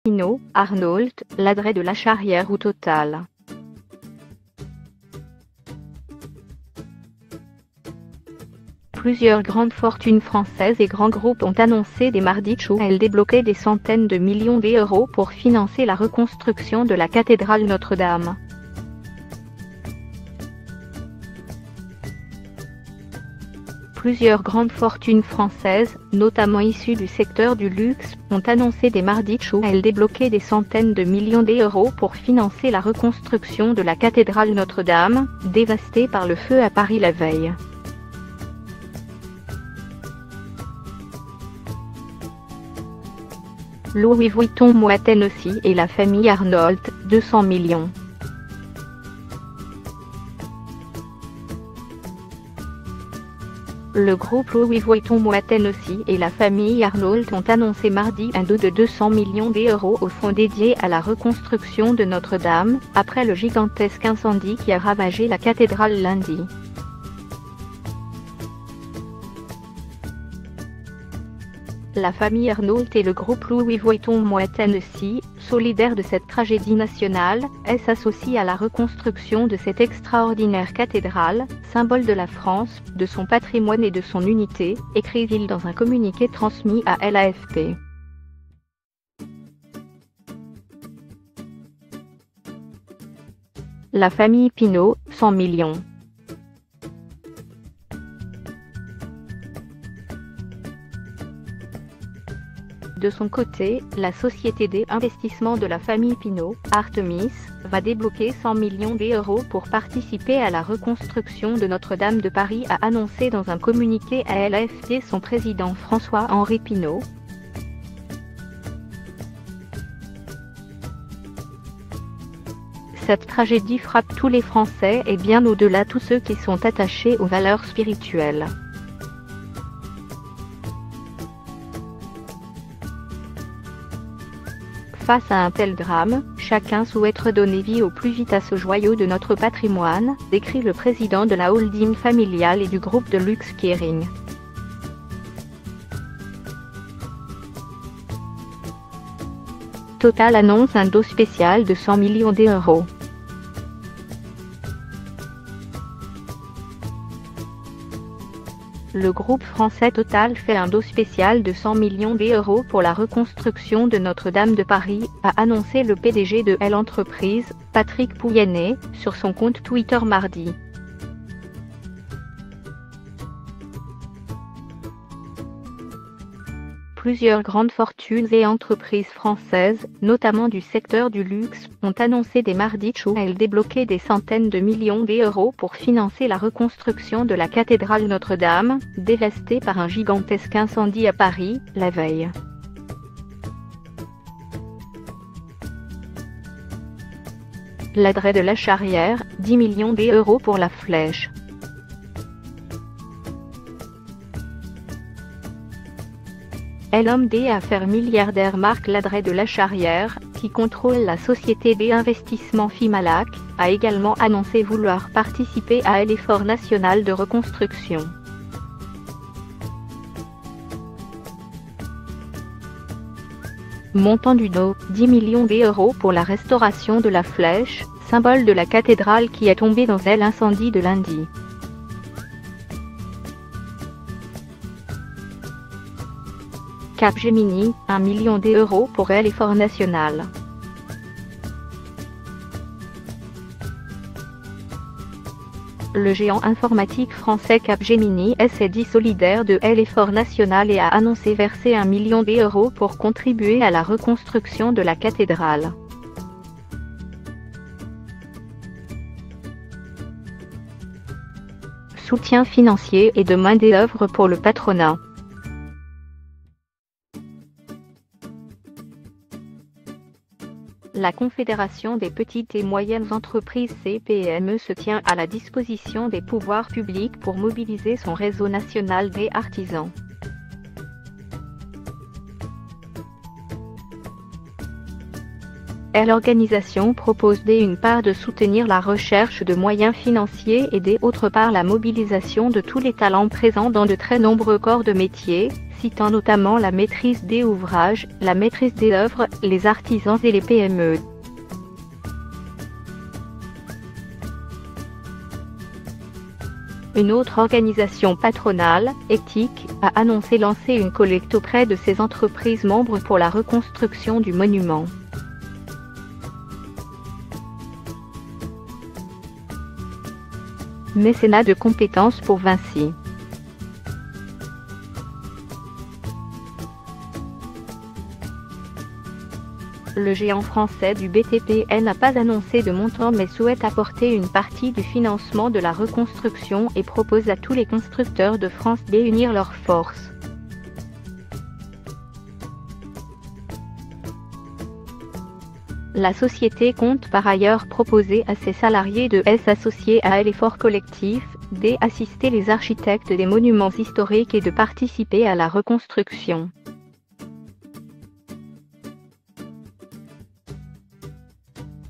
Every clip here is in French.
Pinault, Arnault, Ladret de la Charrière ou Total. Plusieurs grandes fortunes françaises et grands groupes ont annoncé dès mardi qu'elles débloquaient des centaines de millions d'euros pour financer la reconstruction de la cathédrale Notre-Dame. Plusieurs grandes fortunes françaises, notamment issues du secteur du luxe, ont annoncé dès mardi qu'elles débloquaient des centaines de millions d'euros pour financer la reconstruction de la cathédrale Notre-Dame, dévastée par le feu à Paris la veille. Louis Vuitton Moet Hennessy et la famille Arnault, 200 millions. Le groupe Louis Vuitton Moet Hennessy et la famille Arnault ont annoncé mardi un don de 200 millions d'euros au fonds dédié à la reconstruction de Notre-Dame, après le gigantesque incendie qui a ravagé la cathédrale lundi. La famille Arnault et le groupe Louis Vuitton Moet Hennessy, solidaires de cette tragédie nationale, s'associent à la reconstruction de cette extraordinaire cathédrale, symbole de la France, de son patrimoine et de son unité, écrivit-il dans un communiqué transmis à l'AFP. La famille Pinault, 100 millions. De son côté, la société d'investissement de la famille Pinault, Artemis, va débloquer 100 millions d'euros pour participer à la reconstruction de Notre-Dame de Paris, a annoncé dans un communiqué à l'AFP son président François-Henri Pinault. Cette tragédie frappe tous les Français et bien au-delà tous ceux qui sont attachés aux valeurs spirituelles. Face à un tel drame, chacun souhaite redonner vie au plus vite à ce joyau de notre patrimoine, décrit le président de la holding familiale et du groupe de luxe Kering. Total annonce un don spécial de 100 millions d'euros. Le groupe français Total fait un don spécial de 100 millions d'euros pour la reconstruction de Notre-Dame de Paris, a annoncé le PDG de l'entreprise, Patrick Pouyanné, sur son compte Twitter mardi. Plusieurs grandes fortunes et entreprises françaises, notamment du secteur du luxe, ont annoncé dès mardi qu'elles débloquaient des centaines de millions d'euros pour financer la reconstruction de la cathédrale Notre-Dame, dévastée par un gigantesque incendie à Paris, la veille. Ladret de la Charrière, 10 millions d'euros pour la flèche. L'homme d'affaires milliardaire Marc Ladret de la Charrière, qui contrôle la société d'investissement Fimalac, a également annoncé vouloir participer à l'effort national de reconstruction. Montant du don, 10 millions d'euros pour la restauration de la flèche, symbole de la cathédrale qui est tombée dans l'incendie de lundi. Capgemini, 1 million d'euros pour l'effort national. Le géant informatique français Capgemini s'est dit solidaire de l'effort national et a annoncé verser 1 million d'euros pour contribuer à la reconstruction de la cathédrale. Soutien financier et de main-d'œuvre pour le patronat. La Confédération des petites et moyennes entreprises CPME se tient à la disposition des pouvoirs publics pour mobiliser son réseau national des artisans. L'organisation propose d'une part de soutenir la recherche de moyens financiers et d'autre part la mobilisation de tous les talents présents dans de très nombreux corps de métier, citant notamment la maîtrise des ouvrages, la maîtrise des œuvres, les artisans et les PME. Une autre organisation patronale, Éthique, a annoncé lancer une collecte auprès de ses entreprises membres pour la reconstruction du monument. Mécénat de compétences pour Vinci. Le géant français du BTP n'a pas annoncé de montant mais souhaite apporter une partie du financement de la reconstruction et propose à tous les constructeurs de France d'unir leurs forces. La société compte par ailleurs proposer à ses salariés de s'associer à l'effort collectif, d'assister les architectes des monuments historiques et de participer à la reconstruction.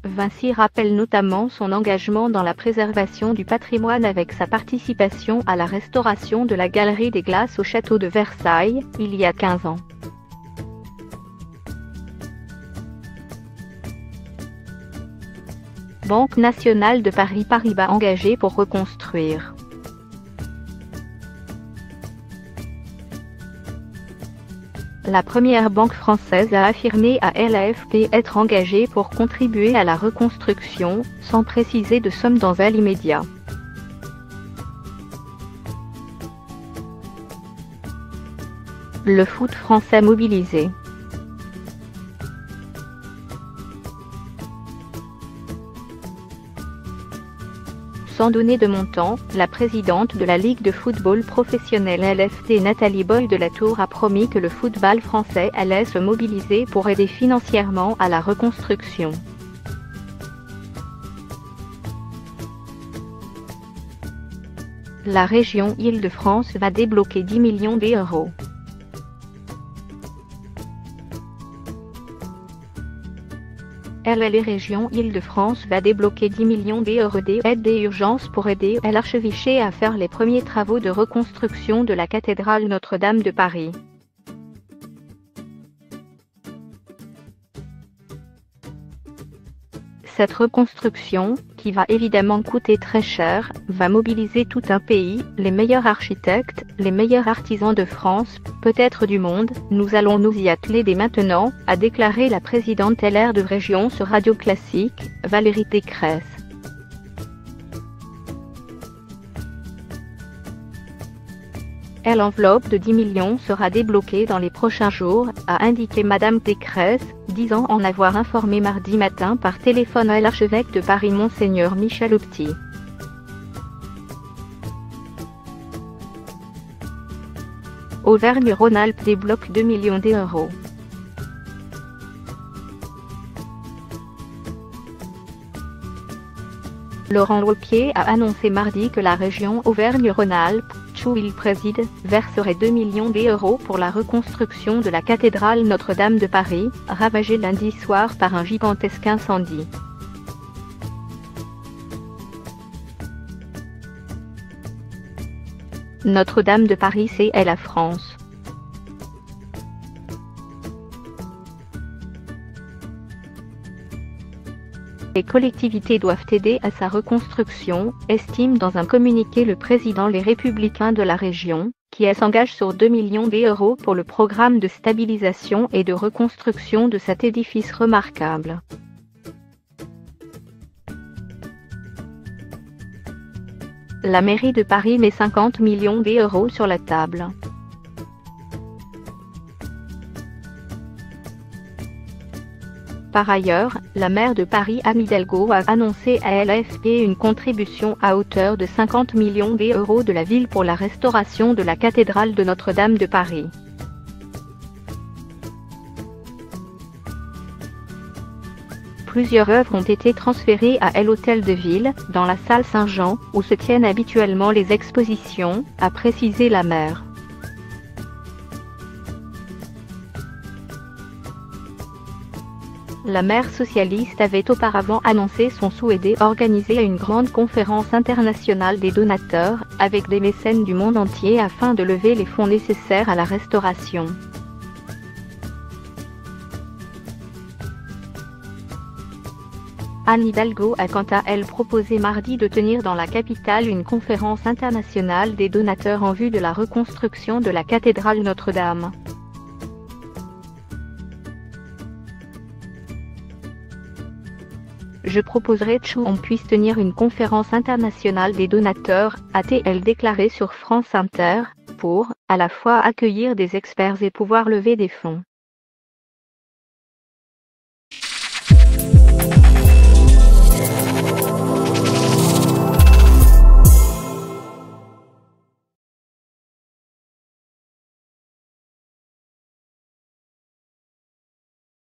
Vinci rappelle notamment son engagement dans la préservation du patrimoine avec sa participation à la restauration de la Galerie des Glaces au château de Versailles, il y a 15 ans. Banque nationale de Paris Paribas engagée pour reconstruire. La première banque française a affirmé à l'AFP être engagée pour contribuer à la reconstruction, sans préciser de somme dans l'immédiat. Le foot français mobilisé. Sans donner de montant, la présidente de la Ligue de football professionnel LFT Nathalie Boy de la Tour a promis que le football français allait se mobiliser pour aider financièrement à la reconstruction. La région Île-de-France va débloquer 10 millions d'euros. Les régions Île-de-France va débloquer 10 millions d'euros d'aide d'urgence pour aider l'archevêché à faire les premiers travaux de reconstruction de la cathédrale Notre-Dame de Paris. Cette reconstruction, qui va évidemment coûter très cher, va mobiliser tout un pays, les meilleurs architectes, les meilleurs artisans de France, peut-être du monde. Nous allons nous y atteler dès maintenant, a déclaré la présidente LR de région sur Radio Classique, Valérie Pécresse. L'enveloppe de 10 millions sera débloquée dans les prochains jours, a indiqué Madame Pécresse, disant en avoir informé mardi matin par téléphone à l'archevêque de Paris Monseigneur Michel Opti. Auvergne-Rhône-Alpes débloque 2 millions d'euros. Laurent Wauquiez a annoncé mardi que la région Auvergne-Rhône-Alpes, où il préside, verserait 2 millions d'euros pour la reconstruction de la cathédrale Notre-Dame de Paris, ravagée lundi soir par un gigantesque incendie. Notre-Dame de Paris, c'est la France. Les collectivités doivent aider à sa reconstruction, estime dans un communiqué le président Les Républicains de la région, qui s'engage sur 2 millions d'euros pour le programme de stabilisation et de reconstruction de cet édifice remarquable. La mairie de Paris met 50 millions d'euros sur la table. Par ailleurs, la maire de Paris Anne Hidalgo a annoncé à l'AFP une contribution à hauteur de 50 millions d'euros de la ville pour la restauration de la cathédrale de Notre-Dame de Paris. Plusieurs œuvres ont été transférées à l'Hôtel de Ville, dans la salle Saint-Jean, où se tiennent habituellement les expositions, a précisé la maire. La maire socialiste avait auparavant annoncé son souhait d'organiser une grande conférence internationale des donateurs, avec des mécènes du monde entier afin de lever les fonds nécessaires à la restauration. Anne Hidalgo a quant à elle proposé mardi de tenir dans la capitale une conférence internationale des donateurs en vue de la reconstruction de la cathédrale Notre-Dame. Je proposerai qu'on puisse tenir une conférence internationale des donateurs, a-t-elle déclaré sur France Inter, pour, à la fois accueillir des experts et pouvoir lever des fonds.